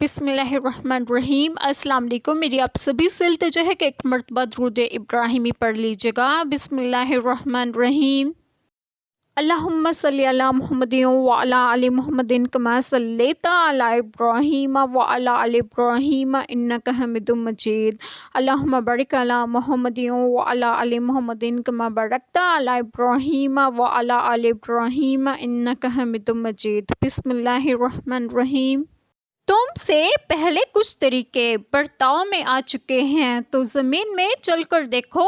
بسم اللہ الرحمن الرحیم۔ السلام علیکم۔ میری آپ سبھی سے التجا ہے کہ ایک مرتبہ درود ابراہیمی پڑھ لیجیے گا۔ بسم اللہ الرحمن الرحیم۔ اللہم صلی علی محمد وعلی آل محمد کما صلیت علی ابراہیم وعلی آل ابراہیم انک حمید مجید۔ اللہم بارک علی محمد وعلی آل محمد کما بارکت علی ابراہیم وعلی آل ابراہیم انک حمید مجید۔ بسم اللہ الرحمن الرحیم۔ تم سے پہلے کچھ طریقے برتاؤ میں آ چکے ہیں، تو زمین میں چل کر دیکھو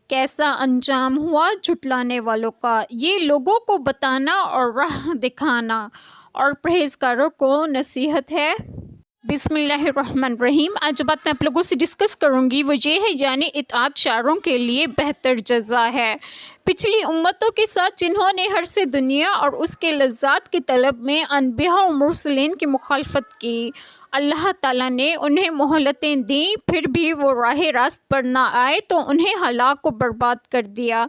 کیسا انجام ہوا جھٹلانے والوں کا۔ یہ لوگوں کو بتانا اور راہ دکھانا اور پرہیزگاروں کو نصیحت ہے۔ بسم اللہ الرحمن الرحیم۔ آج جو بات میں آپ لوگوں سے ڈسکس کروں گی وہ یہ ہے، یعنی اطاعت شاروں کے لیے بہتر جزا ہے۔ پچھلی امتوں کے ساتھ جنہوں نے ہر سے دنیا اور اس کے لذات کی طلب میں انبیاء و مرسلین کی مخالفت کی، اللہ تعالیٰ نے انہیں مہلتیں دیں، پھر بھی وہ راہ راست پر نہ آئے تو انہیں ہلاک و برباد کر دیا۔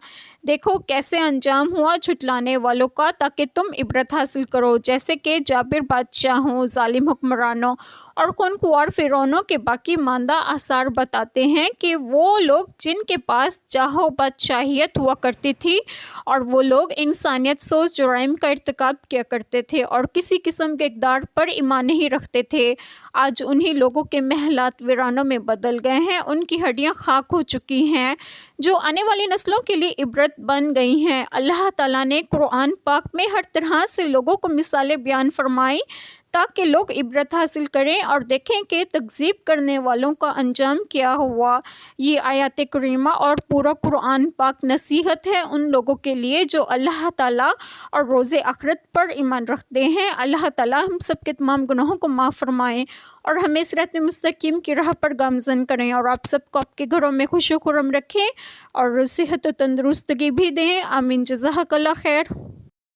دیکھو کیسے انجام ہوا جھٹلانے والوں کا، تاکہ تم عبرت حاصل کرو، جیسے کہ جابر بادشاہوں، ظالم حکمرانوں اور خونخوار فرعونوں کے باقی ماندہ آثار بتاتے ہیں کہ وہ لوگ جن کے پاس چاہو بادشاہیت ہوا کرتی تھی اور وہ لوگ انسانیت سوز جرائم کا ارتکاب کیا کرتے تھے اور کسی قسم کے اقدار پر ایمان نہیں رکھتے تھے، آج انہی لوگوں کے محلات ویرانوں میں بدل گئے ہیں، ان کی ہڈیاں خاک ہو چکی ہیں، جو آنے والی نسلوں کے لیے عبرت بن گئی ہیں۔ اللہ تعالیٰ نے قرآن پاک میں ہر طرح سے لوگوں کو مثالیں بیان فرمائی تاکہ لوگ عبرت حاصل کریں اور دیکھیں کہ تکذیب کرنے والوں کا انجام کیا ہوا۔ یہ آیات کریمہ اور پورا قرآن پاک نصیحت ہے ان لوگوں کے لیے جو اللہ تعالیٰ اور روز آخرت پر ایمان رکھتے ہیں۔ اللہ تعالیٰ ہم سب کے تمام گناہوں کو معاف فرمائیں اور ہمیں صراط مستقیم کی راہ پر گامزن کریں، اور آپ سب کو آپ کے گھروں میں خوش و خرم رکھیں اور صحت و تندرستگی بھی دیں۔ آمین۔ جزاک اللہ خیر۔